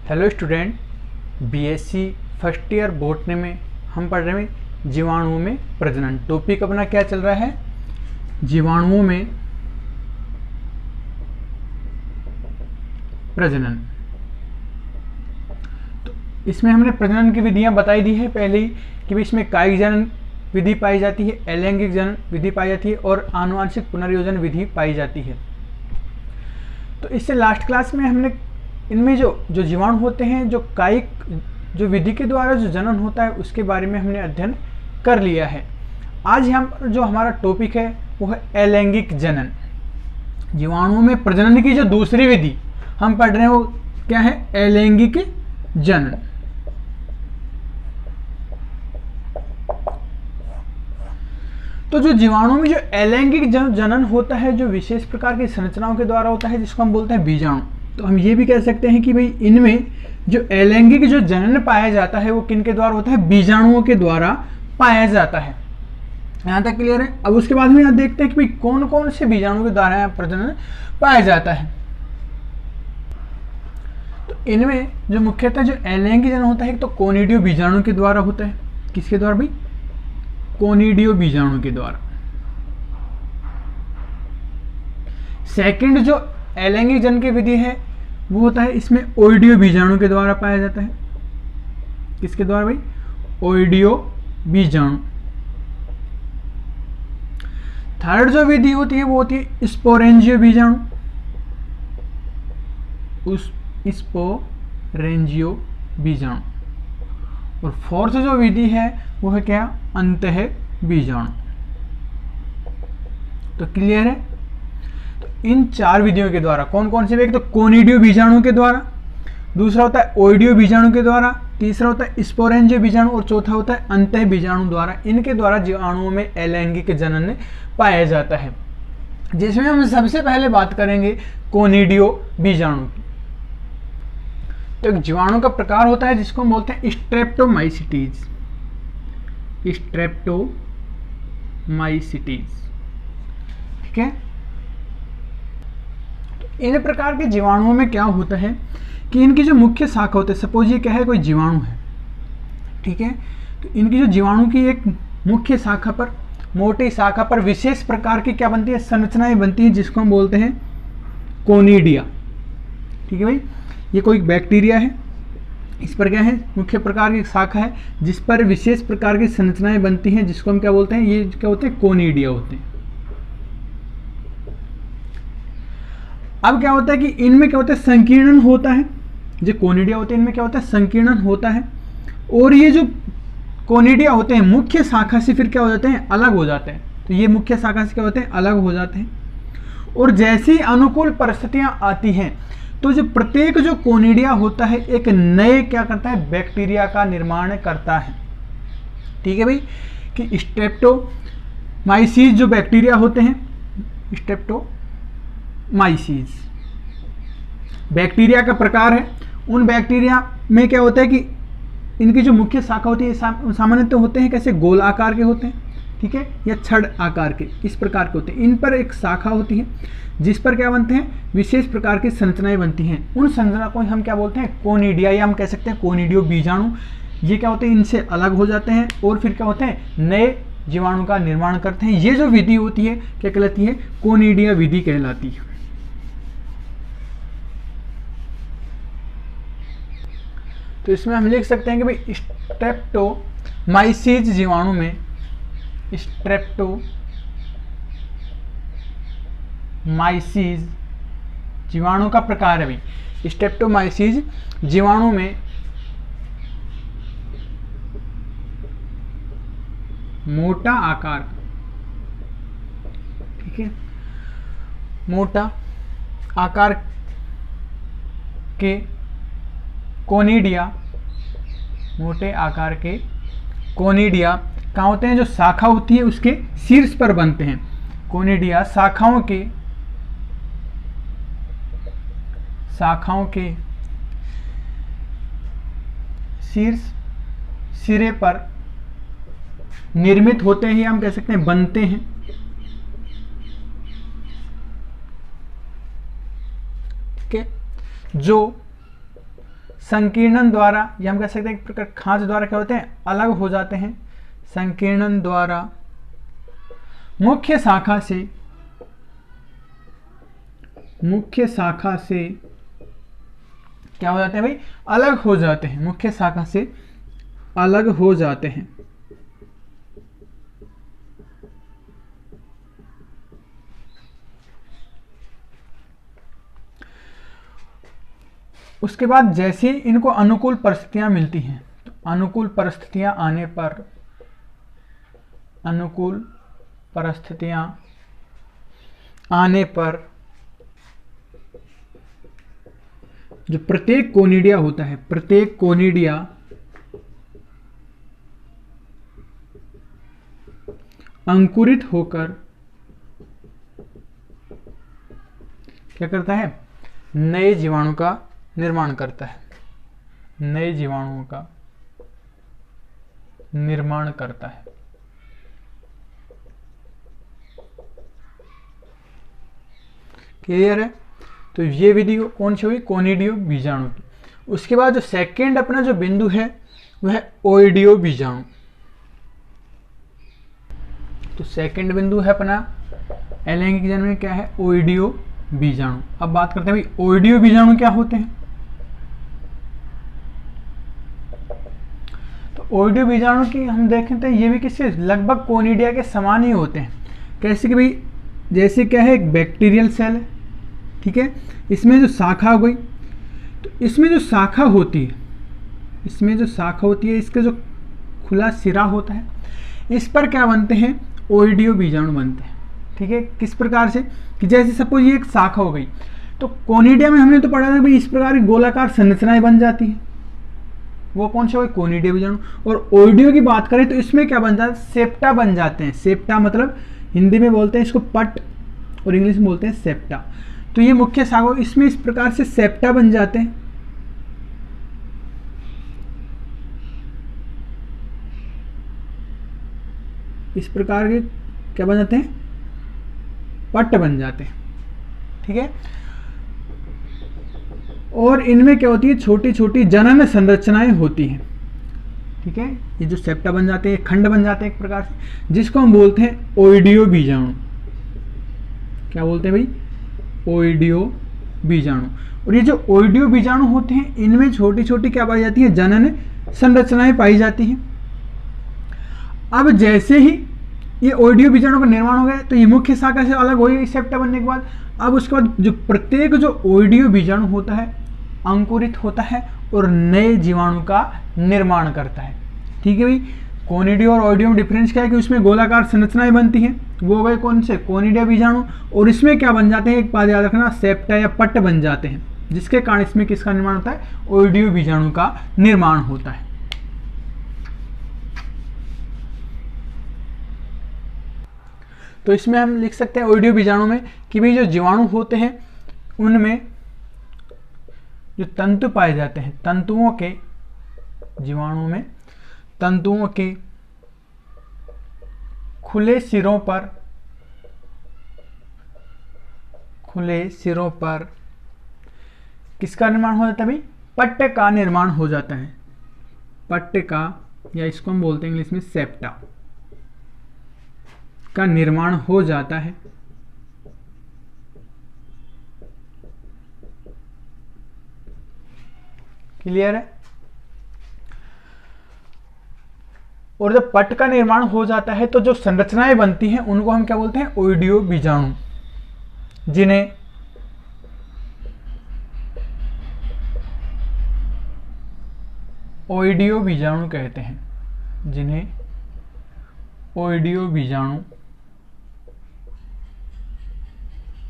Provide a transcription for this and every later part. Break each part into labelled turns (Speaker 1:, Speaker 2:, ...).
Speaker 1: Hello student, BSc first year botany में हम पढ़ रहे हैं जीवाणुओं में प्रजनन। टॉपिक अपना क्या चल रहा है? जीवाणुओं में प्रजनन। तो इसमें हमने प्रजनन की विधियां बताई दी है पहले ही कि भाई इसमें कायिक जनन विधि पाई जाती है, अलैंगिक जनन विधि पाई जाती है और आनुवांशिक पुनर्योजन विधि पाई जाती है। तो इससे लास्ट क्लास में हमने इनमें जो जीवाणु होते हैं, जो कायिक जो विधि के द्वारा जो जनन होता है उसके बारे में हमने अध्ययन कर लिया है। आज हम जो हमारा टॉपिक है वो है अलैंगिक जनन। जीवाणुओं में प्रजनन की जो दूसरी विधि हम पढ़ रहे हैं वो क्या है? अलैंगिक जनन। तो जो जीवाणुओं में जो अलैंगिक जनन होता है, जो विशेष प्रकार की संरचनाओं के द्वारा होता है, जिसको हम बोलते हैं बीजाणु। तो हम ये भी कह सकते हैं कि भाई इनमें जो अलैंगिक जो जनन पाया जाता है वो किन के द्वारा होता है? बीजाणुओं के द्वारा पाया जाता है। यहां तक क्लियर है? अब उसके बाद में यहां देखते हैं कि भाई कौन कौन से बीजाणु के द्वारा प्रजनन पाया जाता है। तो इनमें जो मुख्यतः जो अलैंगिक जनन होता है तो कोनिडियो बीजाणु के द्वारा होता है। किसके द्वारा भाई? कोनिडियो बीजाणु के द्वारा। सेकंड जो अलैंगिक जनन की विधि है वो होता है इसमें ओइडियो बीजाणु के द्वारा पाया जाता है। किसके द्वारा भाई? ओइडियो बीजाणु। थर्ड जो विधि होती है वो होती है स्पोरेंजियो बीजाणु। उस स्पोरेंजियो बीजाणु। और फोर्थ जो विधि है वो है क्या? अंतः बीजाणु। तो क्लियर है? तो इन चार विधियों के द्वारा कौन कौन से? एक तो कोनिडियो बीजाणु के द्वारा, दूसरा होता है ओइडियो बीजाणु के द्वारा, तीसरा होता है स्पोरेंजियो बीजाणु और चौथा होता है अंतः बीजाणु द्वारा। इनके द्वारा जीवाणुओं में अलैंगिक जनन पाया जाता है, जिसमें हम सबसे पहले बात करेंगे कोनिडियो बीजाणु की। तो एक जीवाणु का प्रकार होता है जिसको हम बोलते हैं स्ट्रेप्टोमाइसिटीज। स्ट्रेप्टोमाइसिटीज, ठीक है। तो इन प्रकार के जीवाणुओं में क्या होता है कि इनकी जो मुख्य शाखा होती है, सपोज ये क्या है? कोई जीवाणु है, ठीक है। तो इनकी जो जीवाणु की एक मुख्य शाखा पर, मोटी शाखा पर विशेष प्रकार की क्या बनती है? संरचनाएं बनती है, जिसको हम बोलते हैं कोनिडिया, ठीक है भाई। ये कोई बैक्टीरिया है, इस पर क्या है? मुख्य प्रकार की शाखा है जिस पर विशेष प्रकार की संरचनाएं बनती हैं, जिसको हम क्या बोलते हैं? ये क्या होते हैं? कोनिडिया होते हैं। अब क्या होता है कि इनमें क्या होता है? संकीर्णन होता है। जो कोनिडिया होते हैं इनमें क्या होता है? संकीर्णन होता है। और ये जो कोनिडिया होते हैं मुख्य शाखा से फिर क्या हो जाते हैं? अलग हो जाते हैं। तो ये मुख्य शाखा से क्या होते हैं? अलग हो जाते हैं। और जैसी अनुकूल परिस्थितियां आती हैं तो जो प्रत्येक जो कोनिडिया होता है एक नए क्या करता है? बैक्टीरिया का निर्माण करता है, ठीक है भाई। कि स्ट्रेप्टोमाइसीज जो बैक्टीरिया होते हैं, स्ट्रेप्टोमाइसीज बैक्टीरिया का प्रकार है। उन बैक्टीरिया में क्या होता है कि इनकी जो मुख्य शाखा होती है सामान्यतः होते हैं कैसे? गोल आकार के होते हैं, ठीक है, या छड़ आकार के, इस प्रकार के होते हैं। इन पर एक शाखा होती है जिस पर क्या बनते हैं? विशेष प्रकार की संरचनाएं बनती हैं। उन संरचना को हम क्या बोलते हैं? कोनिडिया, या हम कह सकते हैं कोनिडियो बीजाणु। ये क्या होते हैं? इनसे अलग हो जाते हैं और फिर क्या होते हैं? नए जीवाणु का निर्माण करते हैं। ये जो विधि होती है क्या कहलाती है? कोनिडिया विधि कहलाती है। तो इसमें हम लिख सकते हैं कि भाई स्ट्रेप्टोमाइसीज जीवाणु में, स्ट्रेप्टोमाइसीज जीवाणु का प्रकार है भाई। स्ट्रेप्टोमाइसीज जीवाणु में मोटा आकार, ठीक है, मोटा आकार के कोनिडिया, मोटे आकार के कोनिडिया कहाँ होते हैं? जो शाखा होती है उसके शीर्ष पर बनते हैं। कोनिडिया शाखाओं के शीर्ष सिरे पर निर्मित होते हैं, हम कह सकते हैं बनते हैं, ठीक है। जो संकीर्णन द्वारा, या हम कह सकते हैं एक प्रकार खांच द्वारा क्या होते हैं, अलग हो जाते हैं। संकीर्णन द्वारा मुख्य शाखा से क्या हो जाते हैं भाई, अलग हो जाते हैं, मुख्य शाखा से अलग हो जाते हैं। उसके बाद जैसे ही इनको अनुकूल परिस्थितियां मिलती हैं, तो अनुकूल परिस्थितियां आने पर जो प्रत्येक कोनिडिया होता है, प्रत्येक कोनिडिया अंकुरित होकर क्या करता है, नए जीवाणु का निर्माण करता है, नए जीवाणुओं का निर्माण करता है। क्लियर है? तो ये विधि कौन सी हुई, कोनिडियो बीजाणु की। उसके बाद जो सेकेंड अपना जो बिंदु है वह है ओइडियो बीजाणु। तो सेकेंड बिंदु है अपना अलैंगिक जनन में क्या है, ओइडियो बीजाणु। अब बात करते हैं भाई ओइडियो बीजाणु क्या होते हैं। तो ओइडियो बीजाणु की हम देखें तो ये भी किससे लगभग कोनिडिया के समान ही होते हैं। कैसे कि भाई जैसे क्या है, एक बैक्टीरियल सेल है, ठीक है, इसमें जो शाखा हो गई, तो इसमें जो शाखा होती है, इसका जो खुला सिरा होता है, इस पर क्या बनते हैं, ओइडियो बीजाणु बनते हैं। ठीक है, किस प्रकार से कि जैसे सपोज ये एक शाखा हो गई, तो कोनिडिया में हमने तो पढ़ा था भाई इस प्रकार की गोलाकार संरचनाएं बन जाती हैं, वो कौन से हो गए, कोनिडिया बीजाणु। और ओइडियो की बात करें तो इसमें क्या बन जाता है, सेप्टा बन जाते हैं। सेप्टा मतलब हिंदी में बोलते हैं इसको पट और इंग्लिश में बोलते हैं सेप्टा। तो ये मुख्य शाखा, इसमें इस प्रकार से सेप्टा बन जाते हैं। इस प्रकार के क्या बन जाते हैं, पट बन जाते हैं। ठीक है, और इनमें क्या होती है, छोटी छोटी जनन संरचनाएं होती हैं। ठीक है, ये जो सेप्टा बन जाते हैं, खंड बन जाते हैं एक प्रकार से, जिसको हम बोलते हैं ओइडियो बीजाणु। क्या बोलते हैं भाई, ओइडियो बीजाणु। और ये जो ओइडियो बीजाणु होते हैं, इनमें छोटी छोटी क्या पाई जाती है, जनन संरचनाएं पाई जाती हैं। अब जैसे ही ये ओइडियो बीजाणु का निर्माण हो गया, तो ये मुख्य शाखा से अलग हो गई सेप्टा बनने के बाद। अब उसके बाद जो प्रत्येक जो ओइडियो बीजाणु होता है अंकुरित होता है और नए जीवाणु का निर्माण करता है। ठीक है भाई, कोनिडिया और ओइडियो में डिफरेंस क्या है कि उसमें गोलाकार संरचनाएं बनती हैं, वो हो गए कौन से, कोनिडिया बीजाणु। और इसमें क्या बन जाते हैं, एक बात याद रखना, सेप्टा या पट बन जाते हैं, जिसके कारण इसमें किसका निर्माण होता है, ओइडियो बीजाणु का निर्माण होता है। तो इसमें हम लिख सकते हैं ओइडियो बीजाणु में कि भाई जो जीवाणु होते हैं उनमें जो तंतु पाए जाते हैं, तंतुओं के, जीवाणु में तंतुओं के खुले सिरों पर किसका निर्माण हो जाता है भाई, पट्ट का निर्माण हो जाता है। पट्ट का, या इसको हम बोलते हैं इंग्लिश में सेप्टा का निर्माण हो जाता है। क्लियर है? और जब पट का निर्माण हो जाता है तो जो संरचनाएं बनती हैं उनको हम क्या बोलते हैं, ओइडियो बीजाणु, जिन्हें ओइडियो बीजाणु कहते हैं, जिन्हें ओइडियो बीजाणु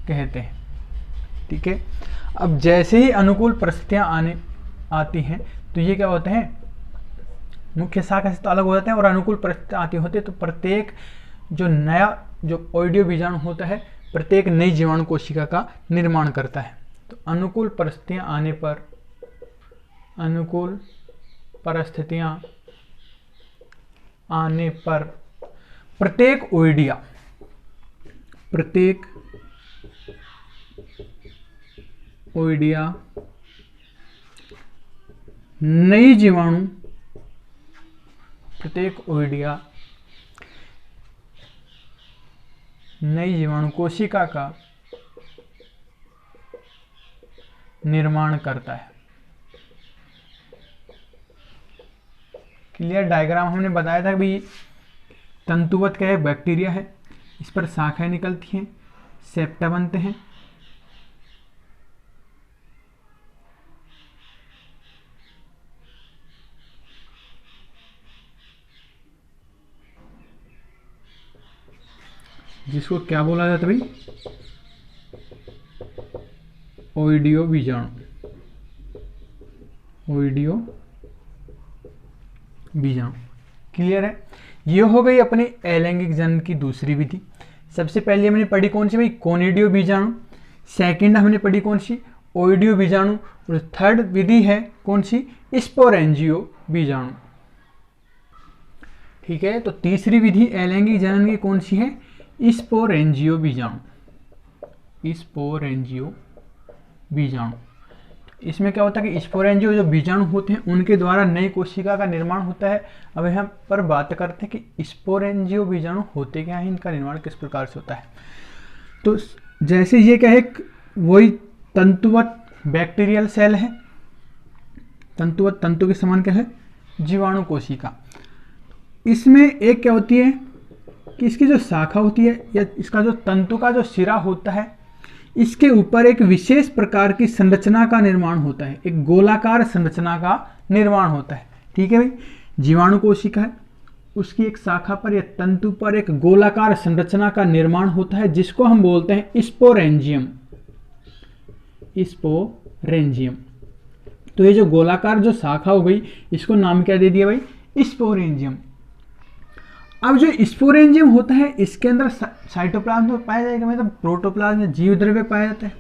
Speaker 1: कहते हैं। ठीक है, अब जैसे ही अनुकूल परिस्थितियां आती हैं तो ये क्या होते हैं, मुख्य शाखा से तो अलग हो जाते हैं और अनुकूल परिस्थितियां आती होती है, तो प्रत्येक जो नया जो ओइडियो बीजाणु होता है प्रत्येक नई जीवाणु कोशिका का निर्माण करता है। तो अनुकूल परिस्थितियां आने पर, अनुकूल परिस्थितियां आने पर प्रत्येक ओइडिया, प्रत्येक ओइडिया नई जीवाणु, प्रत्येक ओइडिया नई जीवाणु कोशिका का निर्माण करता है। क्लियर। डायग्राम हमने बताया था कि तंतुवत क्या है, बैक्टीरिया है, इस पर शाखाएं निकलती हैं, सेप्टा बनते हैं, जिसको क्या बोला जाता है भाई, ओइडियो बीजाणु, ओइडियो बीजाणु। क्लियर है। ये हो गई अपनी अलैंगिक जनन की दूसरी विधि। सबसे पहले हमने पढ़ी कौन सी भाई, कोनिडियो बीजाणु। सेकंड हमने पढ़ी कौन सी, ओइडियो बीजाणु। और थर्ड विधि है कौन सी, स्पोरेंजियो बीजाणु। ठीक है। तो तीसरी विधि अलैंगिक जनन की कौन सी है, स्पोरेंजियो बीजाणु, स्पोरेंजियो बीजाणु। इसमें क्या होता है कि स्पोरेंजियो जो बीजाणु होते हैं उनके द्वारा नई कोशिका का निर्माण होता है। अब यहाँ पर बात करते हैं कि स्पोरेंजियो बीजाणु होते क्या हैं, इनका निर्माण किस प्रकार से होता है। तो जैसे ये क्या है, वही तंतुवत बैक्टीरियल सेल है, तंतुवत तंतु के समान क्या है, जीवाणु कोशिका। इसमें एक क्या होती है कि इसकी जो शाखा होती है या इसका जो तंतु का जो सिरा होता है, इसके ऊपर एक विशेष प्रकार की संरचना का निर्माण होता है, एक गोलाकार संरचना का निर्माण होता है। ठीक है भाई। जीवाणु कोशिका है, उसकी एक शाखा पर या तंतु पर एक गोलाकार संरचना का निर्माण होता है, जिसको हम बोलते हैं स्पोरेंजियम, स्पोरेंजियम। तो ये जो गोलाकार जो शाखा हो गई, इसको नाम क्या दे दिया भाई, स्पोरेंजियम। अब जो स्पोरेंजियम होता है, इसके अंदर साइटोप्लाज्म तो पाया जाएगा, मतलब प्रोटोप्लाज्म में जीव द्रव्य पाया जाता है।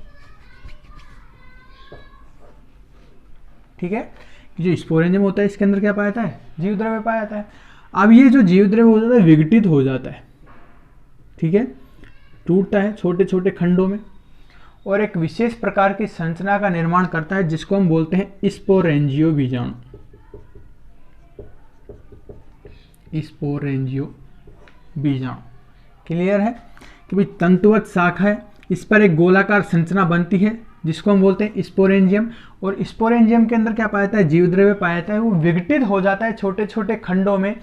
Speaker 1: ठीक है। जो स्पोरेंजियम होता है इसके अंदर क्या पाया जाता है, जीव द्रव्य पाया जाता है। अब ये जो जीव द्रव्य हो जाता है विघटित हो जाता है, ठीक है, टूटता है छोटे छोटे खंडों में और एक विशेष प्रकार की संरचना का निर्माण करता है, जिसको हम बोलते हैं स्पोरेंजियो बीजाणु, स्पोरेंजियो बीजाणु। क्लियर है कि भाई तंतुवत शाखा है, इस पर एक गोलाकार संरचना बनती है जिसको हम बोलते हैं स्पोरेंजियम। और स्पोरेंजियम के अंदर क्या पाया जाता है, जीव द्रव्य पाया जाता है, वो विघटित हो जाता है छोटे छोटे खंडों में,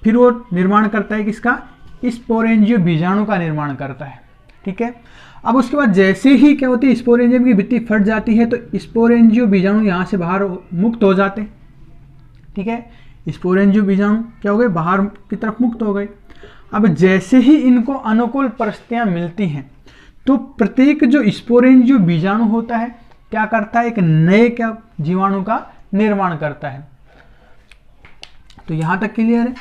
Speaker 1: फिर वो निर्माण करता है किसका, स्पोरेंजियो बीजाणु का निर्माण करता है। ठीक है। अब उसके बाद जैसे ही क्या होती है, स्पोरेंजियम की भित्ति फट जाती है तो स्पोरेंजियो बीजाणु यहाँ से बाहर मुक्त हो जाते हैं। ठीक है। स्पोरेंजियो बीजाणु क्या हो गए, बाहर की तरफ मुक्त हो गए। अब जैसे ही इनको अनुकूल परिस्थितियां मिलती हैं तो प्रत्येक जो स्पोरेंजियो बीजाणु होता है क्या करता है, एक नए क्या जीवाणु का निर्माण करता है। तो यहां तक क्लियर है।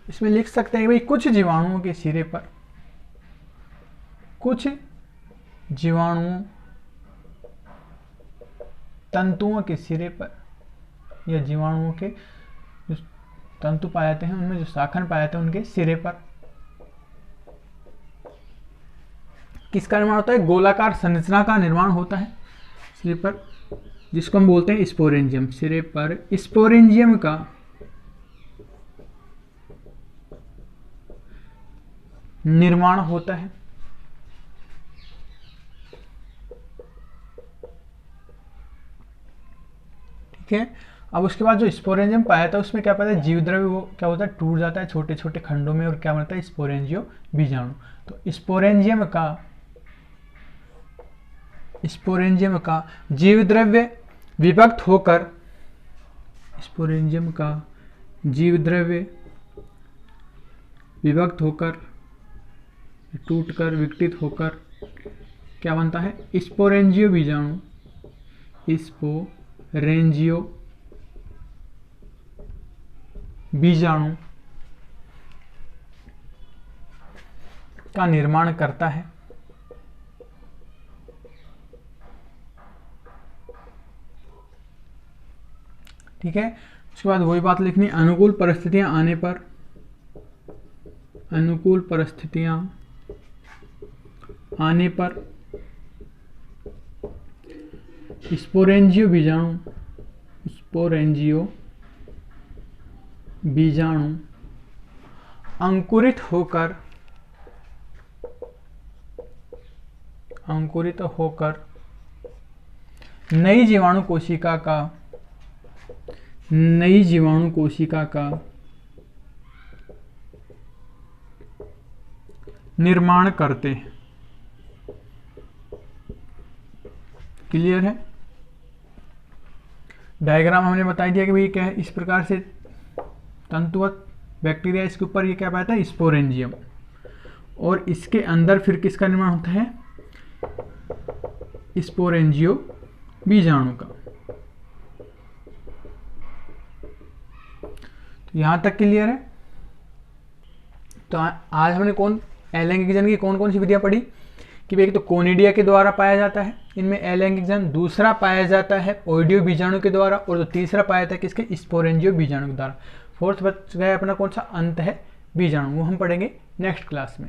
Speaker 1: इसमें लिख सकते हैं भाई कुछ जीवाणुओं के सिरे पर, कुछ जीवाणुओं तंतुओं के सिरे पर या जीवाणुओं के जो तंतु पाए जाते हैं उनमें जो शाखन पाए जाते हैं उनके सिरे पर किसका निर्माण होता है, गोलाकार संरचना का निर्माण होता है सिरे पर, जिसको हम बोलते हैं स्पोरेंजियम। सिरे पर स्पोरेंजियम का निर्माण होता है। ठीक है। अब उसके बाद जो स्पोरेंजियम पाया था उसमें क्या पाया था, जीव द्रव्य वो क्या होता है, टूट जाता है छोटे छोटे खंडों में और क्या बनता है, स्पोरेंजियो बीजाणु। तो स्पोरेंजियम का जीव द्रव्य विभक्त होकर, स्पोरेंजियम का जीव द्रव्य विभक्त होकर, टूटकर, विघटित होकर क्या बनता है, स्पोरेंजियो बीजाणु, स्पोरेंजियो बीजाणु का निर्माण करता है। ठीक है। उसके बाद वही बात लिखनी, अनुकूल परिस्थितियां आने पर, अनुकूल परिस्थितियां आने पर स्पोरेंजियो बीजाणु, स्पोरेंजियो बीजाणु अंकुरित होकर नई जीवाणु कोशिका का निर्माण करते हैं। क्लियर है? डायग्राम हमने बता दिया कि भाई क्या है, इस प्रकार से तंतुवत बैक्टीरिया, इसके ऊपर ये क्या पाता है, स्पोरेंजियम, और इसके अंदर फिर किसका निर्माण होता है, स्पोरेंजियो बीजाणु का। तो यहां तक क्लियर है? तो आज हमने अलैंगिक जनन की कौन कौन सी विधियां पढ़ी कि भाई एक तो कोनिडिया के द्वारा पाया जाता है इनमें अलैंगिक जनन, दूसरा पाया जाता है ओइडियो बीजाणु के द्वारा, और जो तीसरा पाया जाता है किसके, स्पोरेंजियो बीजाणु के द्वारा। फोर्थ बच गया अपना कौन सा, अंत है बीजाणु, वो हम पढ़ेंगे नेक्स्ट क्लास में।